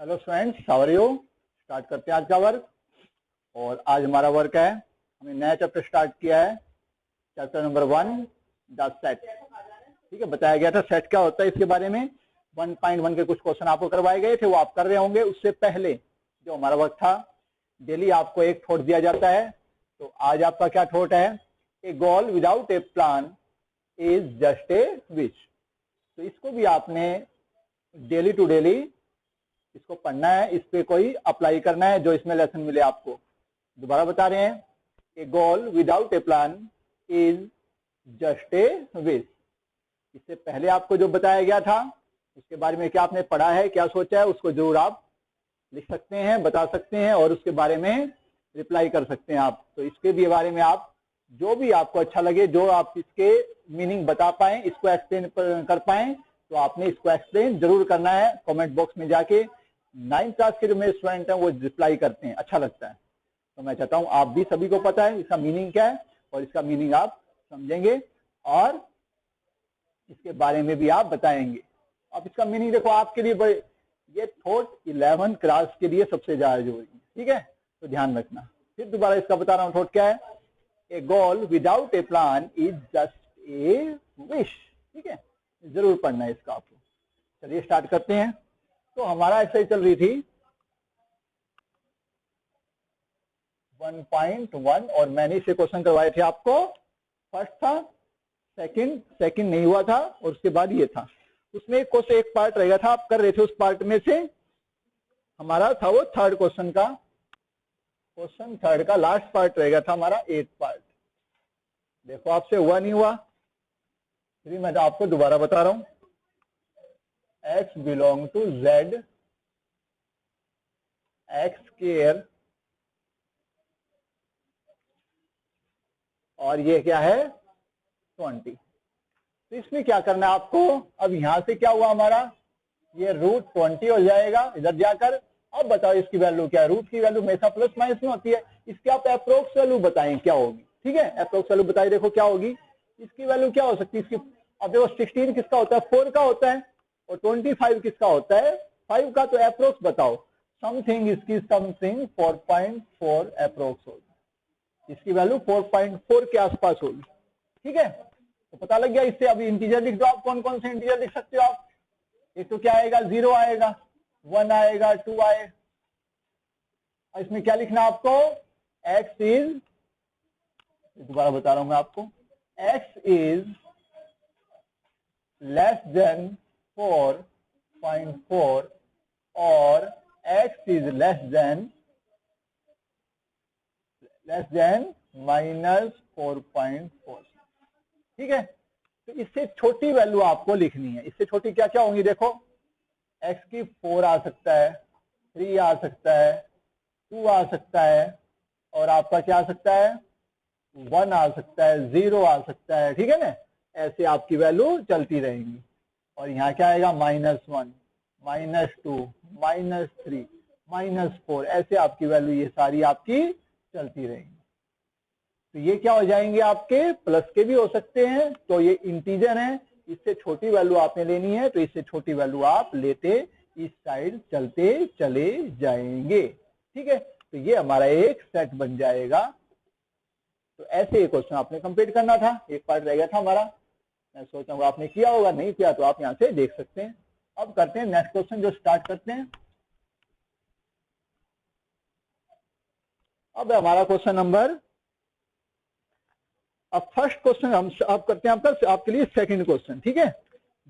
Hello friends, how are you. Start करते हैं आज का वर्क। और आज हमारा वर्क है, हमने नया चैप्टर स्टार्ट किया है, चैप्टर नंबर 1 द सेट। ठीक है, बताया गया था सेट क्या होता है, इसके बारे में 1.1 के कुछ क्वेश्चन आपको करवाए गए थे, वो आप कर रहे होंगे। उससे पहले जो हमारा वर्क था, डेली आपको एक थॉट दिया जाता है। तो आज आपका क्या थॉट है, a goal without a plan is just a wish. तो इसको भी आपने डेली टू डेली इसको पढ़ना है, इस पे कोई अप्लाई करना है जो इसमें लेसन मिले आपको। दोबारा बता रहे हैं, a goal without a plan is just a wish. इससे पहले आपको जो बताया गया था उसके बारे में क्या आपने पढ़ा है, क्या सोचा है, उसको जरूर आप लिख सकते हैं, बता सकते हैं और उसके बारे में रिप्लाई कर सकते हैं आप। तो इसके भी बारे में आप जो भी आपको अच्छा लगे, जो आप इसके मीनिंग बता पाए, इसको एक्सप्लेन कर पाए, तो आपने इसको एक्सप्लेन जरूर करना है। कमेंट बॉक्स में जाके 9th क्लास के जो मेरे स्टूडेंट हैं वो रिप्लाई करते हैं, अच्छा लगता है। तो मैं चाहता हूं आप भी, सभी को पता है इसका मीनिंग क्या है और इसका मीनिंग आप समझेंगे और इसके बारे में भी आप बताएंगे। अब इसका मीनिंग देखो, आपके लिए बड़े ये थॉट 11th क्लास के लिए सबसे ज्यादा जरूरी है, ठीक है, तो ध्यान रखना। फिर दोबारा इसका बता रहा हूँ, थॉट क्या है, a goal without a plan is just a wish. ठीक है, जरूर पढ़ना है इसका आपको। चलिए स्टार्ट करते हैं। तो हमारा एक्सरसाइज चल रही थी 1.1 और मैंने इसे क्वेश्चन करवाए थे आपको। फर्स्ट था, सेकंड नहीं हुआ था और उसके बाद ये था। उसमें एक क्वेश्चन, एक पार्ट रहेगा था, आप कर रहे थे, उस पार्ट में से हमारा था वो थर्ड क्वेश्चन का, क्वेश्चन थर्ड का लास्ट पार्ट रहेगा था हमारा 8th पार्ट। देखो आपसे हुआ नहीं हुआ, फिर मैं आपको दोबारा बता रहा हूं, x belong to z, x square, और ये क्या है 20। तो इसमें क्या करना है आपको, अब यहां से क्या हुआ हमारा, ये √20 हो जाएगा इधर जाकर। अब बताओ इसकी वैल्यू क्या है, रूट की वैल्यू हमेशा प्लस माइनस में होती है, इसकी आप अप्रोक्स वैल्यू बताएं क्या होगी। ठीक है, अप्रोक्स वैल्यू बताइए, देखो क्या होगी इसकी वैल्यू, क्या हो सकती है इसकी। अब देखो 16 किसका होता है, 4 का होता है, और 25 किसका होता है, 5 का। तो अप्रोक्स बताओ, समथिंग इसकी समथिंग 4.4 अप्रोक्स होगी, इसकी वैल्यू 4.4 के आसपास होगी। ठीक है, तो पता लग गया इससे। अभी इंटीजर लिख दो आप, कौन कौन से इंटीजर लिख सकते हो आप। एक तो क्या आएगा, 0 आएगा, 1 आएगा, 2 आएगा। इसमें क्या लिखना आपको, x इज, दोबारा बता रहा हूं मैं आपको, x इज लेस देन 4.4 और x इज लेस देन -4.4। ठीक है, तो इससे छोटी वैल्यू आपको लिखनी है। इससे छोटी क्या क्या होंगी, देखो x की 4 आ सकता है, 3 आ सकता है, 2 आ सकता है, और आपका क्या आ सकता है, 1 आ सकता है, 0 आ सकता है। ठीक है ना, ऐसे आपकी वैल्यू चलती रहेंगी। और यहाँ क्या आएगा, -1, -2, -3, -4, ऐसे आपकी वैल्यू ये सारी आपकी चलती रहेंगी। तो ये क्या हो जाएंगे आपके, प्लस के भी हो सकते हैं। तो ये इंटीजर है, इससे छोटी वैल्यू आपने लेनी है, तो इससे छोटी वैल्यू आप लेते इस साइड चलते चले जाएंगे। ठीक है, तो ये हमारा एक सेट बन जाएगा। तो ऐसे एक क्वेश्चन आपने कंप्लीट करना था, एक पार्ट रह गया था हमारा। मैं सोचा हूँ आपने किया होगा, नहीं किया तो आप यहाँ से देख सकते हैं। अब करते हैं नेक्स्ट क्वेश्चन, जो स्टार्ट करते हैं। अब हमारा क्वेश्चन नंबर, अब फर्स्ट क्वेश्चन हम आप करते हैं आपके लिए सेकंड क्वेश्चन। ठीक है,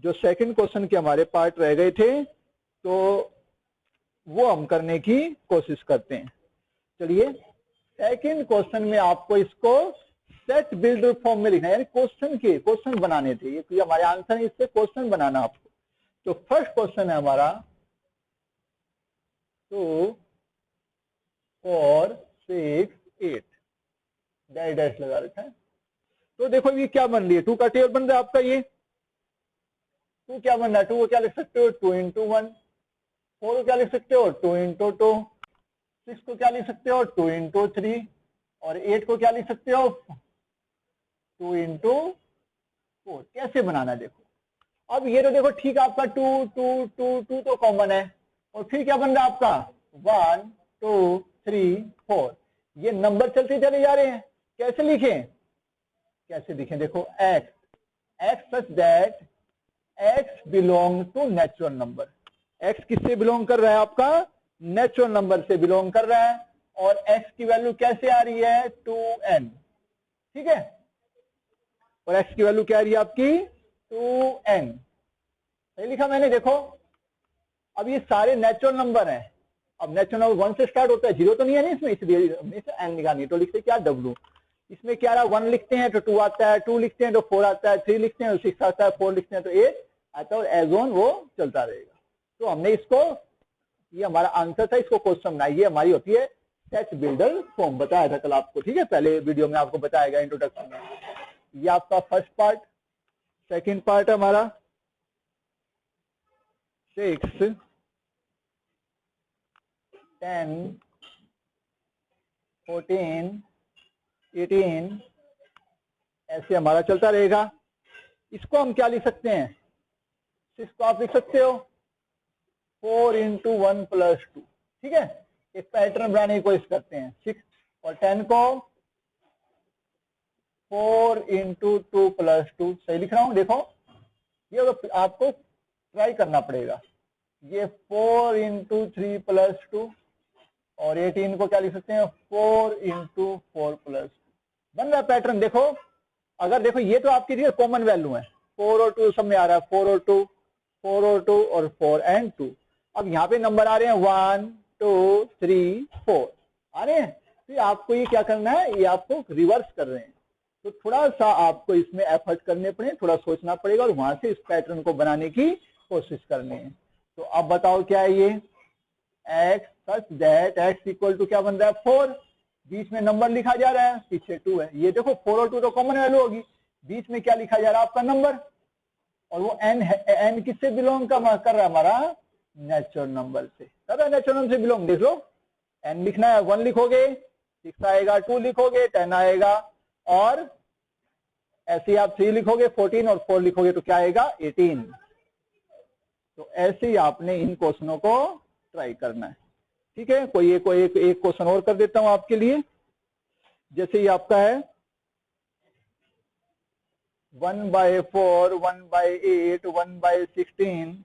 जो सेकंड क्वेश्चन के हमारे पार्ट रह गए थे, तो वो हम करने की कोशिश करते हैं। चलिए, सेकंड क्वेश्चन में आपको इसको सेट बिल्डर फॉर्म में लिखना है, यानी क्वेश्चन बनाने थे। ये हमारे आंसर है, इससे क्वेश्चन बनाना आपको। तो फर्स्ट क्वेश्चन है हमारा 2, 4, 6, 8, डैश डैश लगा रखा है। तो देखो ये क्या बन रही है, 2 का टेबल बन रहा है आपका। ये 2 क्या बन रहा है, 2 को क्या लिख सकते हो, 2 × 1, 4 को क्या लिख सकते हो, 2 × 2, 6 को क्या लिख सकते हो, 2 × 3, और 8 को क्या लिख सकते हो, 2 × 4। कैसे बनाना है देखो। अब ये तो देखो ठीक है, आपका 2 2 2 2 तो कॉमन है, और फिर क्या बन रहा है आपका 1 2 3 4, ये नंबर चलते चले जा रहे हैं। कैसे लिखें, कैसे लिखें, देखो x such that x belong to natural number. x किससे बिलोंग कर रहा है, आपका नेचुरल नंबर से बिलोंग कर रहा है, और x की वैल्यू कैसे आ रही है 2n, ठीक है, और x की वैल्यू क्या आ रही है आपकी 2n, सही लिखा मैंने। देखो अब ये सारे नेचुरल नंबर हैं, अब नेचुरल नंबर 1 से स्टार्ट होता है, 0 तो नहीं है ना इसमें, इसलिए n निकालनी, तो लिखते क्या w, इसमें क्या रहा 1 लिखते हैं तो 2 आता है, 2 लिखते हैं तो 4 आता है, 3 लिखते हैं तो 6 आता है, 4 लिखते हैं तो 8 आता है, और एज ऑन वो चलता रहेगा। तो हमने इसको, ये हमारा आंसर था, इसको क्वेश्चन बनाई, ये हमारी होती है सेट बिल्डर फॉर्म, बताया था कल आपको, ठीक है, पहले वीडियो में आपको बताया गया इंट्रोडक्शन में। ये आपका फर्स्ट पार्ट। सेकंड पार्ट हमारा 6 10 14 18 ऐसे हमारा चलता रहेगा। इसको हम क्या लिख सकते हैं, 6 को आप लिख सकते हो 4 × 1 + 2, ठीक है, एक पैटर्न बनाने की कोशिश करते हैं। 6 और 10 को 4 × 2 + 2, सही लिख रहा हूं, देखो ये आपको ट्राई करना पड़ेगा। ये 4 × 3 + 2, और 18 को क्या लिख सकते हैं 4 × 4 + 2, बन रहा पैटर्न। देखो अगर देखो ये तो आपकी लिए कॉमन वैल्यू है, 4 और 2 सब में आ रहा है, 4 और 2 4 और 2 और 4 and 2। अब यहाँ पे नंबर आ रहे हैं 1 2 3 4 आ रहे हैं, तो आपको ये क्या करना है, ये आपको रिवर्स कर रहे हैं, तो थोड़ा सा आपको इसमें एफर्ट करने पड़े, थोड़ा सोचना पड़ेगा, और वहां से इस पैटर्न को बनाने की कोशिश करनी है। तो अब बताओ क्या है ये, x such that x equal to क्या बन रहा है 4, बीच में नंबर लिखा जा रहा है, पीछे 2 है, ये देखो 4 और 2 तो कॉमन वैल्यू होगी, बीच में क्या लिखा जा रहा है आपका नंबर, और वो n है, n किससे बिलोंग कर रहा है हमारा नेचुरल नंबर से, कर रहा है नेचुरल नंबर से बिलोंग। देख लो n लिखना है 1 लिखोगे, 6 आएगा, 2 लिखोगे 10 आएगा, और ऐसे आप 3 लिखोगे 14, और 4 लिखोगे तो क्या आएगा 18। तो ऐसे ही आपने इन क्वेश्चनों को ट्राई करना है, ठीक है। कोई एक क्वेश्चन और कर देता हूं आपके लिए, जैसे ये आपका है 1/4 1/8 1/16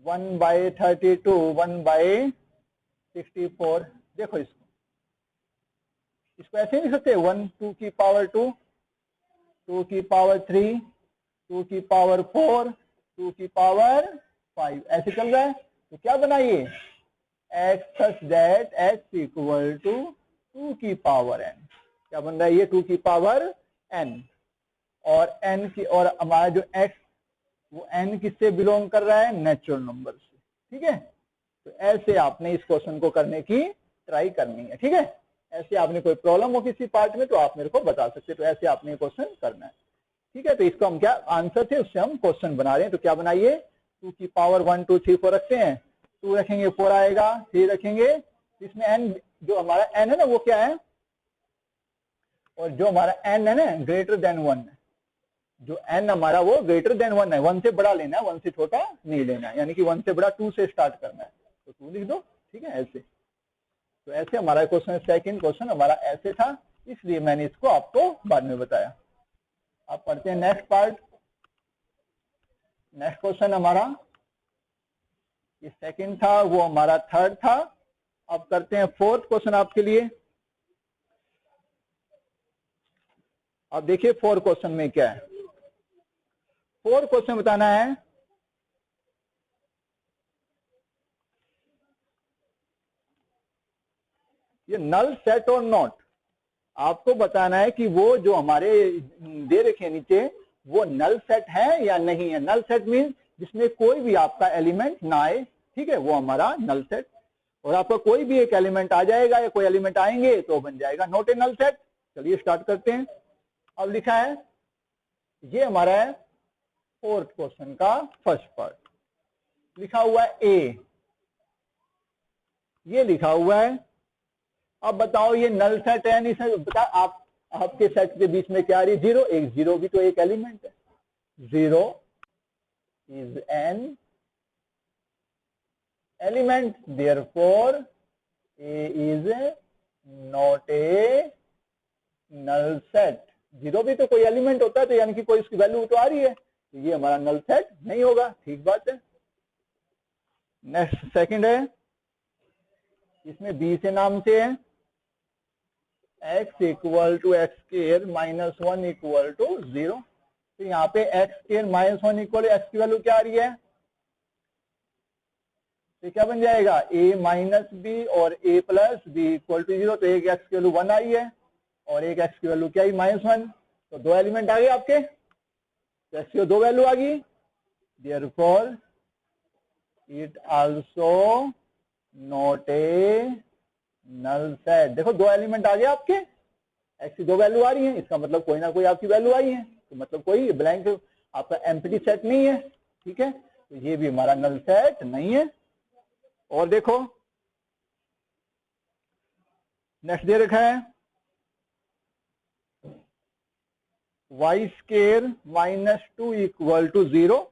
1/32 1/64, देखो इसको ऐसे नहीं लिख सकते 1 2 की पावर 2 2 की पावर 3 2 की पावर 4 2 की पावर 5, ऐसे चल रहा है। तो क्या बनाइए x such that x equal to 2 की पावर n, क्या बन रहा है ये 2 की पावर n, और n की, और हमारा जो x वो n किससे बिलोंग कर रहा है नेचुरल नंबर से, ठीक है। तो ऐसे आपने इस क्वेश्चन को करने की ट्राई करनी है, ठीक है। ऐसे आपने कोई प्रॉब्लम हो किसी पार्ट में तो आप मेरे को बता सकते, तो ऐसे आपने क्वेश्चन करना है, ठीक है। तो इसको हम क्या आंसर थे उससे हम क्वेश्चन बना रहे हैं, तो क्या बनाइए 2 की पावर 1 2 3 4 रखते हैं, 2 रखेंगे 4 आएगा, 3 रखेंगे, इसमें n जो हमारा n है ना वो क्या है, और जो हमारा n है ना ग्रेटर देन 1 है, जो n हमारा वो ग्रेटर देन 1 है, 1 से बड़ा लेना है, 1 से छोटा नहीं लेना है, यानी कि 1 से बड़ा 2 से स्टार्ट करना है, तो 2 लिख दो, ठीक है ऐसे। तो ऐसे हमारा क्वेश्चन, सेकंड क्वेश्चन हमारा ऐसे था, इसलिए मैंने इसको आपको बाद में बताया। अब पढ़ते हैं नेक्स्ट पार्ट। नेक्स्ट क्वेश्चन हमारा ये सेकंड था, वो हमारा थर्ड था। अब करते हैं फोर्थ क्वेश्चन आपके लिए। अब देखिए फोर्थ क्वेश्चन में क्या है, फोर्थ क्वेश्चन बताना है ये नल सेट और नॉट, आपको बताना है कि वो जो हमारे दे रखे नीचे वो नल सेट है या नहीं है। नल सेट मीन जिसमें कोई भी आपका एलिमेंट ना आए, ठीक है, वो हमारा नल सेट, और आपका कोई भी एक एलिमेंट आ जाएगा या कोई एलिमेंट आएंगे तो बन जाएगा नॉट ए नल सेट। चलिए स्टार्ट करते हैं। अब लिखा है, ये हमारा है फोर्थ क्वेश्चन का फर्स्ट पार्ट, लिखा हुआ है ए, ये लिखा हुआ है। अब बताओ ये नल सेट है नहीं सर, बता आप, आपके सेट के बीच में क्या आ रही है 0, एक 0 भी तो एक एलिमेंट है, 0 is an element, therefore A is not a null set. 0 भी तो कोई एलिमेंट होता है, तो यानी कि कोई उसकी वैल्यू तो आ रही है, तो ये हमारा नल सेट नहीं होगा। ठीक बात है। नेक्स्ट सेकंड है, इसमें बी से नाम से है x equal to x square minus 1 equal to 0। तो यहाँ पे x square minus 1 equal x की वैल्यू क्या आ रही है, तो क्या बन जाएगा a माइनस बी और a plus b equal to 0। तो एक एक्स की वैल्यू 1 आई है और एक एक्स की वैल्यू क्या आई -1। तो दो एलिमेंट आ गए आपके, तो एक्स की दो वैल्यू आ गई, therefore it also not a null set. देखो दो एलिमेंट आ गए आपके, एक्स की दो वैल्यू आ रही है, इसका मतलब कोई ना कोई आपकी वैल्यू आई है, तो मतलब कोई ब्लैंक आपका एम्प्टी सेट नहीं है। ठीक है, तो ये भी हमारा नल सेट नहीं है। और देखो नेक्स्ट दे रखा है y square minus 2 equal to 0,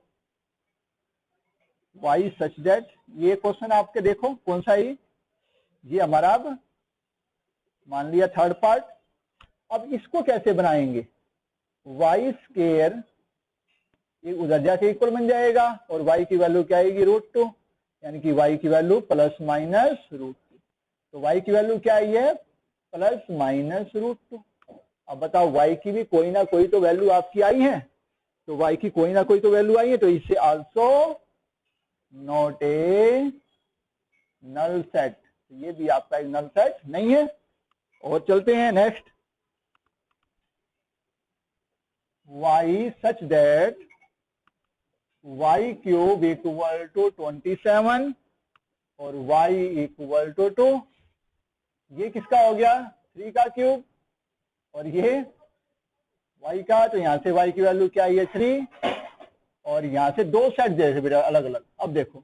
y such that. ये क्वेश्चन आपके देखो कौन सा है, ये हमारा अब मान लिया थर्ड पार्ट। अब इसको कैसे बनाएंगे, वाई स्केयर ये उधर जाके इक्वल बन जाएगा और y की वैल्यू क्या आएगी √2, यानी कि y की वैल्यू प्लस माइनस √2। तो y की वैल्यू क्या आई है प्लस माइनस √2। अब बताओ y की भी कोई ना कोई तो वैल्यू आपकी आई है, तो y की कोई ना कोई तो वैल्यू आई है, तो इससे also not a null set, ये भी आपका एक नल सेट नहीं है। और चलते हैं next, y such that y cube equal to 27 और y इक्वल टू 2। ये किसका हो गया 3 का क्यूब, और ये y का, तो यहां से y की वैल्यू क्या है 3, और यहां से दो सेट जैसे बेटा अलग अलग। अब देखो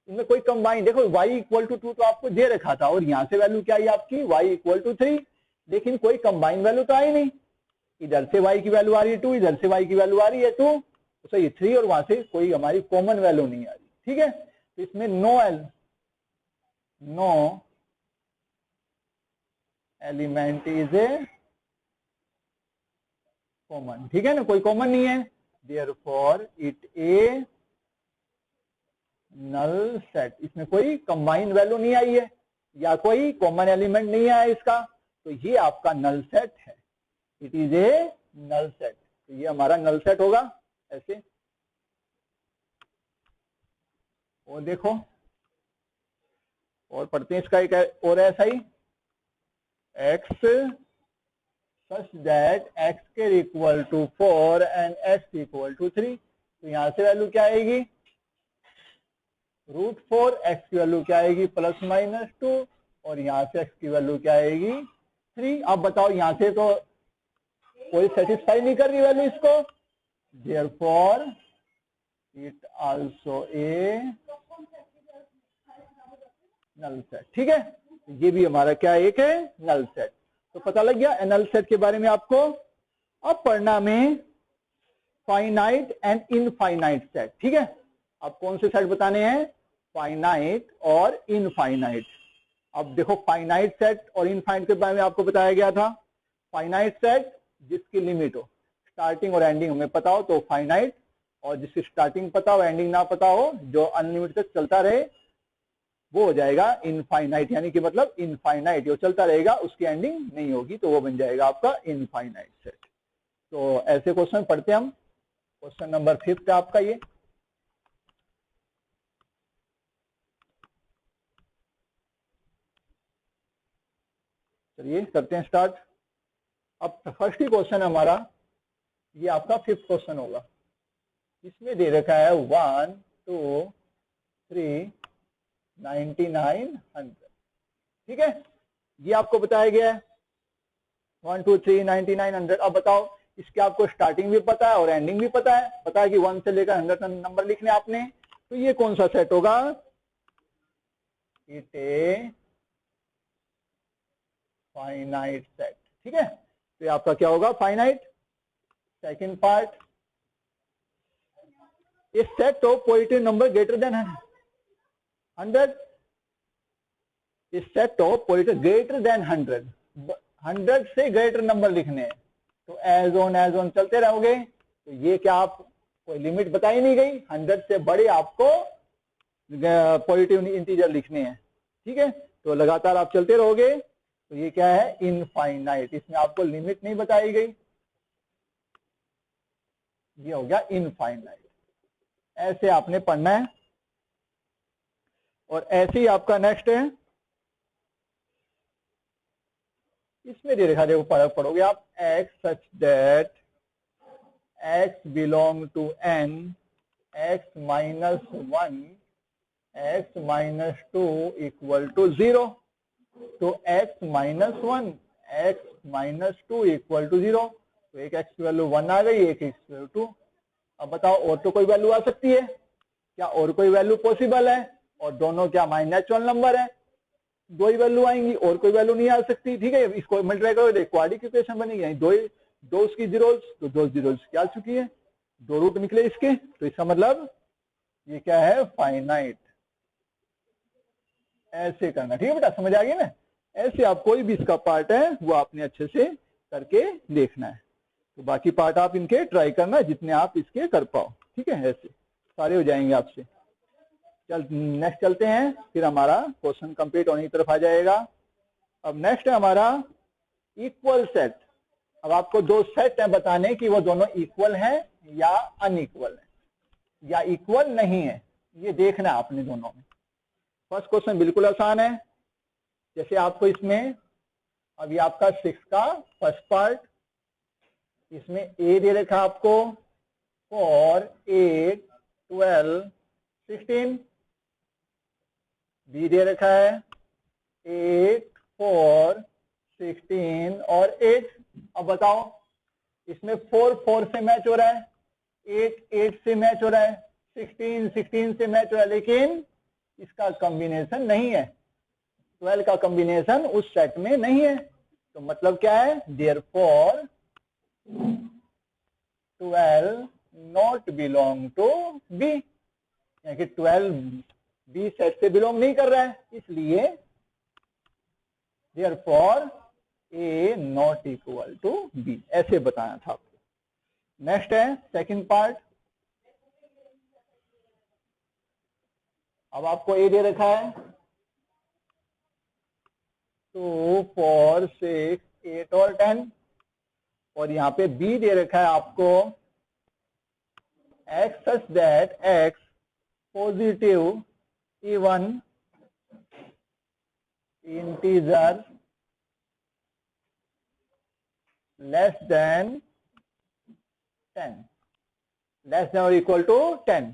इनमें कोई कंबाइन, देखो y इक्वल टू 2 तो आपको दे रखा था, और यहां से वैल्यू क्या आई आपकी y इक्वल टू 3, लेकिन कोई कंबाइन वैल्यू तो आई नहीं। इधर से y की वैल्यू आ रही है 2, इधर से y की वैल्यू आ रही है 2, तो सही 3, और वहां से कोई हमारी कॉमन वैल्यू नहीं आ रही। ठीक है, तो इसमें no element is a common. ठीक है ना, कोई कॉमन नहीं है, therefore it a null set. इसमें कोई कंबाइंड वैल्यू नहीं आई है या कोई कॉमन एलिमेंट नहीं आया इसका, तो ये आपका नल सेट है, it is a null set. तो ये हमारा नल सेट होगा ऐसे। और देखो और पढ़ते हैं इसका एक और ऐसा ही, एक्स सच दैट एक्स के equal to 4 and x equal to 3। तो यहां से वैल्यू क्या आएगी √4, एक्स की वैल्यू क्या आएगी प्लस माइनस 2, और यहां से एक्स की वैल्यू क्या आएगी 3। अब बताओ यहां से तो कोई सेटिस्फाई नहीं कर रही वैल्यू इसको, therefore it also a null set. ठीक है, ये भी हमारा क्या एक है नल सेट। तो पता लग गया नल सेट के बारे में आपको। अब पढ़ना में फाइनाइट एंड इनफाइनाइट सेट। ठीक है, अब कौन से सेट बताने हैं, फाइनाइट और इनफाइनाइट। अब देखो फाइनाइट सेट और इनफाइनाइट के बारे में आपको बताया गया था। फाइनाइट सेट जिसकी लिमिट हो, स्टार्टिंग और एंडिंग हमें पता हो तो फाइनाइट, और जिसकी स्टार्टिंग पता हो एंडिंग ना पता हो, जो अनलिमिटेड तक चलता रहे, वो हो जाएगा इनफाइनाइट, यानी कि मतलब इनफाइनाइट जो चलता रहेगा उसकी एंडिंग नहीं होगी, तो वो बन जाएगा आपका इनफाइनाइट सेट। तो ऐसे क्वेश्चन पढ़ते हैं हम। क्वेश्चन नंबर 5 है आपका ये। चलिए करते हैं स्टार्ट। अब फर्स्ट ही क्वेश्चन हमारा ये आपका 5th क्वेश्चन होगा। इसमें दे रखा है 1 2 3 99 100। ठीक है, ये आपको बताया गया है 1 2 3 99 100। अब बताओ इसके आपको स्टार्टिंग भी पता है और एंडिंग भी पता है कि 1 से लेकर 100 तक नंबर लिखने आपने, तो ये कौन सा सेट होगा, इट ए फाइनाइट सेट। ठीक है, तो ये आपका क्या होगा finite. Second part, A set of positive number greater than 100। इस set of positive greater than 100, 100 से ग्रेटर नंबर लिखने हैं, तो एज ऑन चलते रहोगे। तो ये क्या आप कोई लिमिट बताई नहीं गई, 100 से बड़े आपको पॉजिटिव इंटीजर लिखने हैं, ठीक है। तो लगातार आप चलते रहोगे, तो ये क्या है, इनफाइनाइट, इसमें आपको लिमिट नहीं बताई गई, ये हो गया इनफाइनाइट। ऐसे आपने पढ़ना है। और ऐसे ही आपका नेक्स्ट है, इसमें दे रखा, देखो पढ़ोगे आप, x such that x belong to n, x minus 1, x minus 2 equal to 0। तो x minus 1, x minus 2 equal to 0, तो एक x की वैल्यू 1 आ गई, एक x की वैल्यू 2। अब बताओ और तो कोई वैल्यू आ सकती है क्या, और कोई वैल्यू पॉसिबल है, और दोनों क्या हमारे नेचुरल नंबर है, दो ही वैल्यू आएंगी, और कोई वैल्यू नहीं आ सकती, ठीक है। इसको मल्टीप्लाई करो, देखो क्वाड्रेटिक इक्वेशन बनेगी, दो उसकी जीरोस, तो दो जीरोस क्या आ चुकी है, दो रूट निकले इसके, तो इसका मतलब ये क्या है, फाइनाइट। ऐसे करना, ठीक है बेटा, समझ आ गई ना। ऐसे आप कोई भी इसका पार्ट है वो आपने अच्छे से करके देखना है। तो बाकी पार्ट आप इनके ट्राई करना जितने आप इसके कर पाओ, ठीक है, ऐसे सारे हो जाएंगे आपसे। चल नेक्स्ट चलते हैं, फिर हमारा क्वेश्चन कंप्लीट होने की तरफ आ जाएगा। अब नेक्स्ट है हमारा इक्वल सेट। अब आपको दो सेट है बताने कि वो दोनों इक्वल हैं या अनइक्वल है या इक्वल नहीं है, ये देखना आपने दोनों में। फर्स्ट क्वेश्चन बिल्कुल आसान है, जैसे आपको इसमें अभी आपका 6 का फर्स्ट पार्ट, इसमें ए दे रखा आपको 4, 8, 12, 16, बी दे रखा है 8, 4, 16 और 8। अब बताओ इसमें 4, 4 से मैच हो रहा है, 8, 8 से मैच हो रहा है, 16, 16 से मैच हो रहा है, लेकिन इसका कॉम्बिनेशन नहीं है, 12 का कॉम्बिनेशन उस सेट में नहीं है। तो मतलब क्या है, therefore 12 not belong to B, यानी कि 12 बी सेट से बिलोंग नहीं कर रहा है, इसलिए therefore A not equal to B, ऐसे बताना था आपको। नेक्स्ट है सेकंड पार्ट। अब आपको ए दे रखा है 2, 4, 6, 8 और 10, और यहाँ पे बी दे रखा है आपको x such that x positive even integer less than 10, less than और इक्वल टू 10।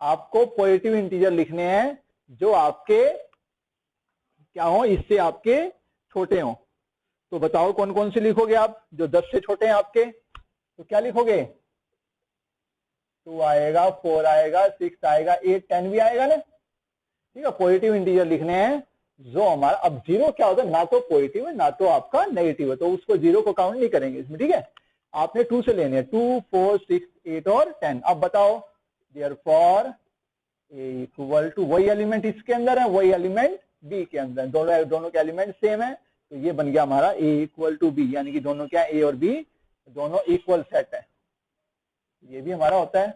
आपको पॉजिटिव इंटीजर लिखने हैं जो आपके क्या हो, इससे आपके छोटे हो। तो बताओ कौन कौन से लिखोगे आप, जो 10 से छोटे हैं आपके, तो क्या लिखोगे, 2 आएगा, 4 आएगा, 6 आएगा, 8, 10 भी आएगा ना, ठीक है। पॉजिटिव इंटीजर लिखने हैं जो हमारा, अब जीरो क्या होता है, ना तो पॉजिटिव है ना तो आपका नेगेटिव है, तो उसको जीरो को काउंट नहीं करेंगे इसमें, ठीक है। आपने 2 से लेने हैं, 2, 4, 6, 8 और 10। अब बताओ देयरफॉर ए इक्वल टू, वही एलिमेंट इसके अंदर है, वही एलिमेंट बी के अंदर, दोनों के एलिमेंट सेम है, तो ये बन गया हमारा ए इक्वल टू बी, यानी कि दोनों क्या, ए और बी दोनों इक्वल सेट है। ये भी हमारा होता है।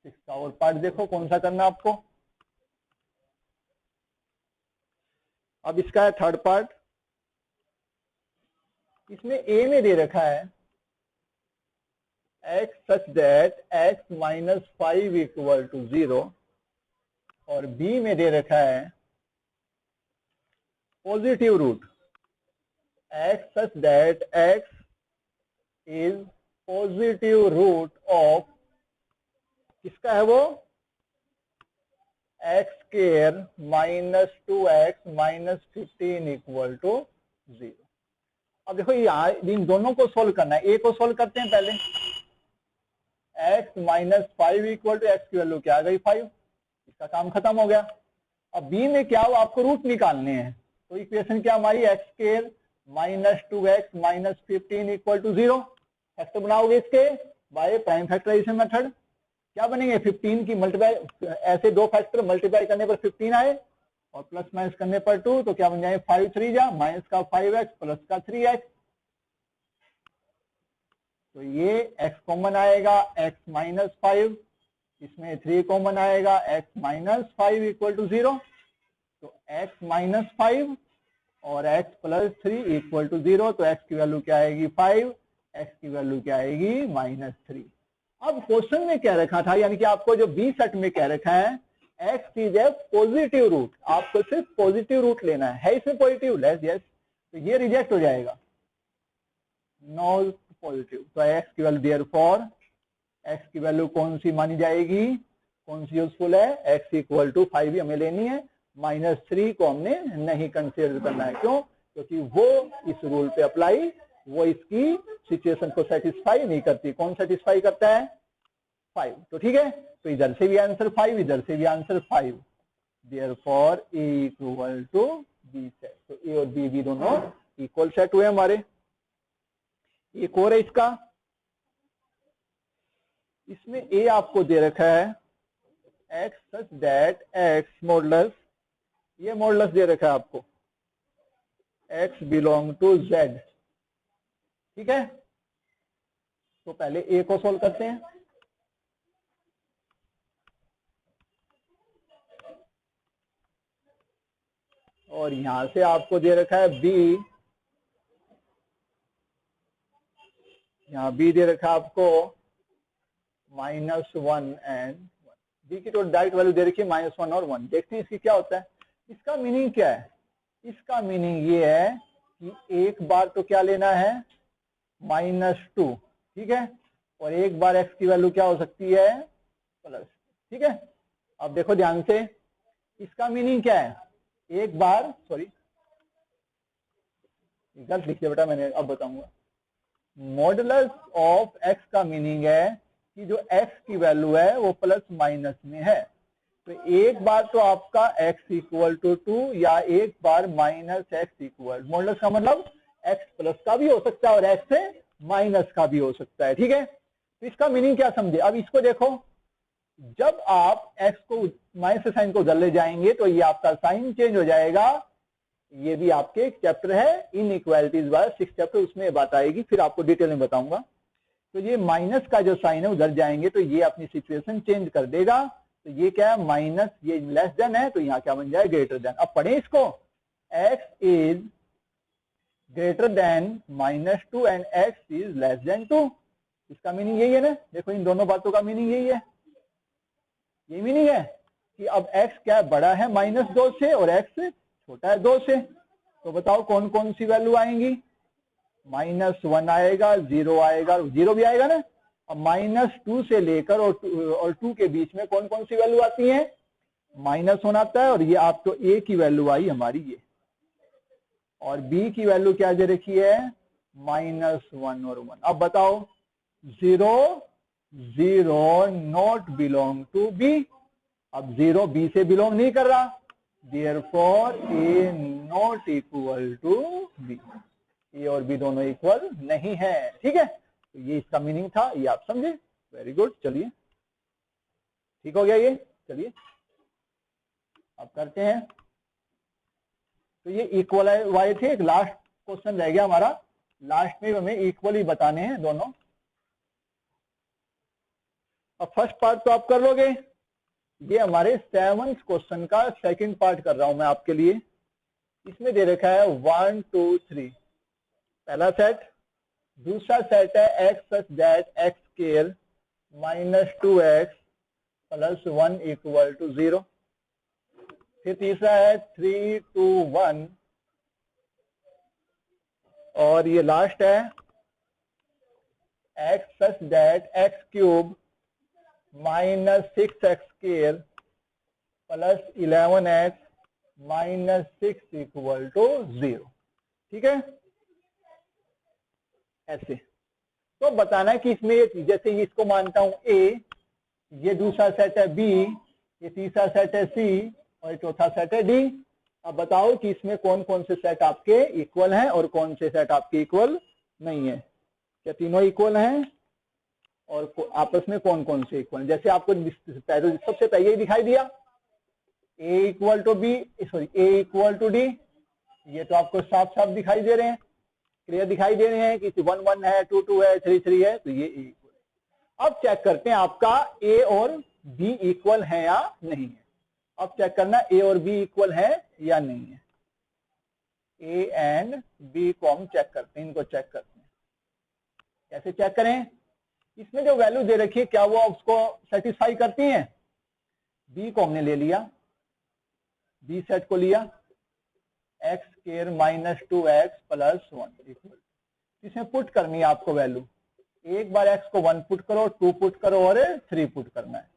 6 का और पार्ट देखो कौन सा करना आपको। अब इसका है थर्ड पार्ट, इसमें ए में दे रखा है x such that x minus 5 equal to 0, और बी में दे रखा है positive root x such that x is positive root of, किसका है वो, x square minus 2x minus 15 equal to 0। अब देखो यहाँ इन दोनों को सोल्व करना है, ए को सोल्व करते हैं पहले, x minus 5 equal to x की वैल्यू क्या आ गई 5, इसका काम खत्म हो गया। अब बी में क्या हो, आपको रूट निकालने हैं, तो इक्वेशन क्या हमारी, x square minus 2x minus 15 equal to 0। Factor बनाओगे इसके बाय प्राइम फैक्टराइजेशन मेथड, क्या बनेंगे, 15 की मल्टीप्लाई, ऐसे दो फैक्टर मल्टीप्लाई करने पर 15 आए, और प्लस माइनस करने पर 2, तो क्या बन जाएगा 5 3 जा माइनस का 5x प्लस का 3x, तो ये x कॉमन आएगा x माइनस 5, इसमें 3 कॉमन आएगा x माइनस 5 इक्वल टू 0, तो x माइनस 5 और x प्लस 3 इक्वल टू 0, तो x की वैल्यू क्या आएगी 5, x की वैल्यू क्या आएगी -3। अब क्वेश्चन में क्या रखा था, यानी कि आपको जो बी सेट में क्या रखा है, x is a positive root, आपको सिर्फ पॉजिटिव रूट लेना है इसमें पॉजिटिव लेस यस, तो ये रिजेक्ट हो जाएगा, नो पॉजिटिव, तो x की वैल्यू देयरफॉर x की वैल्यू कौन सी मानी जाएगी, कौन सी यूजफुल है, x इक्वल टू 5 ही हमें लेनी है, -3 को हमने नहीं कंसीडर करना है, क्यों, क्योंकि वो इस रूल पे अप्लाई, वो इसकी सिचुएशन को सेटिस्फाई नहीं करती, कौन सेटिस्फाई करता है 5, तो ठीक है, तो इधर से भी आंसर 5, इधर से भी answer 5, therefore a equal to B set, तो a और b भी दोनों इक्वल सेट हुए हमारे। एक और है इसका, इसमें a आपको दे रखा है x such that x modulus, ये मॉडुलस दे रखा है आपको x बिलोंग टू z, ठीक है, तो पहले a को सोल्व करते हैं, और यहां से आपको दे रखा है b, यहाँ b दे रखा है आपको -1 एंड b की तो डायरेक्ट वैल्यू दे रखी है -1 और 1, देखते हैं इसकी क्या होता है। इसका मीनिंग क्या है, इसका मीनिंग ये है कि एक बार तो क्या लेना है -2, ठीक है, और एक बार x की वैल्यू क्या हो सकती है प्लस, ठीक है। अब देखो ध्यान से, इसका मीनिंग क्या है, एक बार, सॉरी गलत लिख दिया बेटा मैंने, अब बताऊंगा, मॉडुलस ऑफ x का मीनिंग है कि जो x की वैल्यू है वो प्लस माइनस में है, तो एक बार तो आपका x इक्वल टू 2 या एक बार -x इक्वल, मॉडुलस का मतलब x प्लस का भी हो सकता है और x से माइनस का भी हो सकता है, ठीक है। तो इसका मीनिंग क्या समझे, अब इसको देखो, जब आप x को माइनस साइन को उधर ले जाएंगे तो ये आपका साइन चेंज हो जाएगा, ये भी आपके एक चैप्टर है इनइक्वालिटीज वाला 6 चैप्टर, उसमें बात आएगी, फिर आपको डिटेल में बताऊंगा। तो ये माइनस का जो साइन है उधर जाएंगे तो ये अपनी सिचुएशन चेंज कर देगा, तो ये क्या है माइनस, ये लेस देन है, तो यहाँ क्या बन जाए ग्रेटर देन। अब पढ़े इसको, x is greater than -2 and x is less than 2, इसका मीनिंग यही है ना, देखो इन दोनों बातों का मीनिंग यही है, यही मीनिंग है कि अब x क्या है बड़ा है -2 से और x छोटा है 2 से, तो बताओ कौन कौन सी वैल्यू आएंगी, -1 आएगा, 0 आएगा, 0 भी आएगा ना। अब -2 से लेकर और 2 के बीच में कौन कौन सी वैल्यू आती है, -1 आता है, और ये आपको a की वैल्यू आई हमारी ये, और b की वैल्यू क्या दे रखी है -1 और 1। अब बताओ 0 0 नॉट बिलोंग टू b, अब 0 b से बिलोंग नहीं कर रहा, therefore a not equal to b, A और बी दोनों इक्वल नहीं है, ठीक है। तो ये इसका मीनिंग था, ये आप समझे, वेरी गुड, चलिए ठीक हो गया ये, चलिए अब करते हैं। तो ये इक्वल वाले थे, एक लास्ट क्वेश्चन रह गया हमारा, लास्ट में हमें इक्वल ही बताने हैं दोनों। अब फर्स्ट पार्ट तो आप कर लोगे, ये हमारे 7th क्वेश्चन का सेकंड पार्ट कर रहा हूं मैं आपके लिए। इसमें दे रखा है 1 2 3 पहला सेट, दूसरा सेट है x such that x square -2x plus 1 equal to 0, फिर तीसरा है 3 2 1, और ये लास्ट है x such that x cube -6x square plus 11x -6 equal to 0, ठीक है। ऐसे तो बताना है कि इसमें जैसे इसको मानता हूं A, ये दूसरा सेट है B, ये तीसरा सेट है C और ये चौथा सेट है D। अब बताओ कि इसमें कौन कौन से सेट आपके इक्वल हैं और कौन से सेट आपके इक्वल नहीं है, क्या तीनों इक्वल हैं और आपस में कौन कौन से इक्वल, जैसे आपको सबसे पहले ही दिखाई दिया A equal to B, sorry A equal to D, ये तो आपको साफ साफ दिखाई दे रहे हैं, क्लियर दिखाई दे रहे हैं कि 1 1 है, 2 2 है, 3 3 है, तो ये ए इक्वल। अब चेक करते हैं आपका ए और बी इक्वल है या नहीं है। अब चेक करना ए और बी इक्वल है या नहीं है। ए एंड बी को हम चेक करते हैं, इनको चेक करते हैं। कैसे चेक करें? इसमें जो वैल्यू दे रखी है क्या वो उसको सेटिस्फाई करती हैं? बी को हमने ले लिया, बी सेट को लिया, x square minus 2x plus 1 equal, इसमें पुट करनी है आपको वैल्यू। एक बार x को 1 पुट करो, 2 पुट करो और 3 पुट करना है।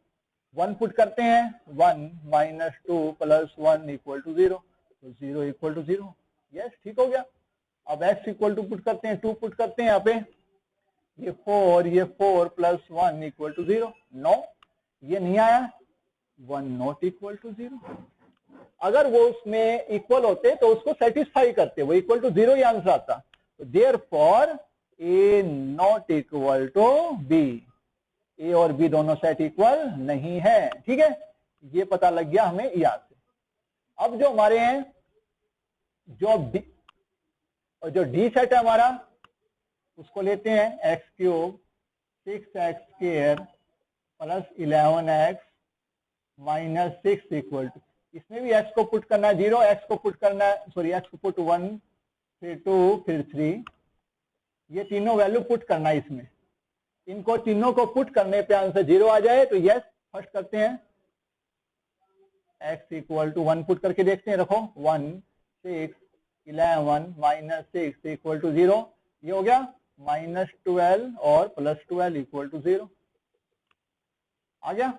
1 पुट करते हैं, 1 माइनस 2 प्लस 1 इक्वल टू 0, तो 0 इक्वल टू 0। यस, ठीक हो गया। अब x इक्वल टू पुट करते हैं, 2 पुट करते हैं यहाँ पे, ये 4 प्लस 1 इक्वल टू 0। नो, ये नहीं आया, 1 नॉट इक्वल टू 0। अगर वो उसमें इक्वल होते तो उसको सेटिस्फाई करते, वो इक्वल टू 0 ही आंसर आता। तो therefore A not equal to B, A और बी दोनों सेट इक्वल नहीं है। ठीक है, ये पता लग गया हमें यहाँ से। अब जो हमारे हैं जो बी और जो डी सेट है हमारा, उसको लेते हैं x cube 6x square plus 11x minus 6 equal to, इसमें भी x को पुट करना है 0, x को पुट करना है, सॉरी x को पुट 1, फिर 2, फिर 3, ये तीनों वैल्यू पुट करना है इसमें। इनको तीनों को पुट करने पे आंसर 0 आ जाए तो यस, फर्स्ट करते हैं, x इक्वल टू 1 पुट करके देखते हैं। रखो 1 6 11 माइनस 6 इक्वल टू 0, ये हो गया माइनस 12 और प्लस 12 इक्वल टू 0 आ गया।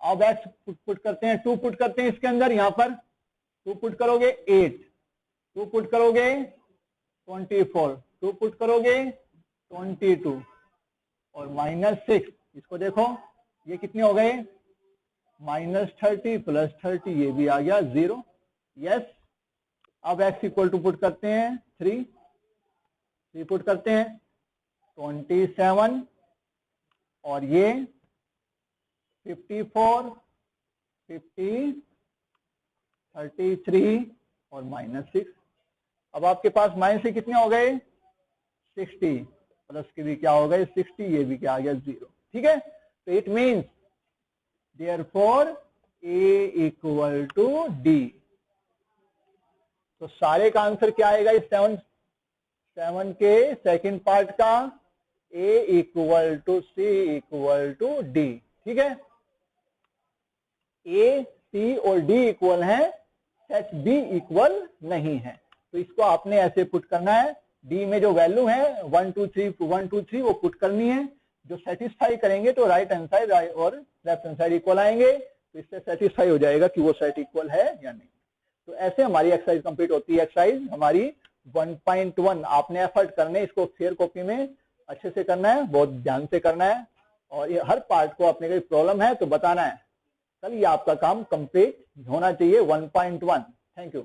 अब x पुट करते हैं, 2 पुट करते हैं इसके अंदर, यहां पर 2 पुट करोगे 8, 2 पुट करोगे 24, 2 पुट करोगे 22 और माइनस 6, इसको देखो ये कितने हो गए, माइनस 30 प्लस 30, ये भी आ गया 0। यस, अब x इक्वल टू पुट करते हैं 3 पुट करते हैं 27 और ये 54 50 33 और माइनस 6। अब आपके पास माइनस से कितने हो गए 60, प्लस के भी क्या हो गए 60, ये भी क्या आ गया 0। ठीक है, तो it means therefore A equal to D. तो सारे का आंसर क्या आएगा इस 7 के सेकंड पार्ट का, A equal to C equal to D. ठीक है, ए सी और डी इक्वल है, सेट बी इक्वल नहीं है। तो इसको आपने ऐसे पुट करना है, डी में जो वैल्यू है 1 2 3 वो पुट करनी है, जो सेटिस्फाई करेंगे तो राइट हैंड साइड और लेफ्ट हैंड साइड इक्वल आएंगे, तो इससे सेटिस्फाई हो जाएगा कि वो सेट इक्वल है या नहीं। तो ऐसे हमारी एक्सरसाइज कंप्लीट होती है। एक्सरसाइज हमारी 1.1 आपने एफर्ट करने, इसको फेयर कॉपी में अच्छे से करना है, बहुत ध्यान से करना है, और ये हर पार्ट को अपने कोई प्रॉब्लम है तो बताना है। कल ये आपका काम कंप्लीट होना चाहिए 1.1। Thank you.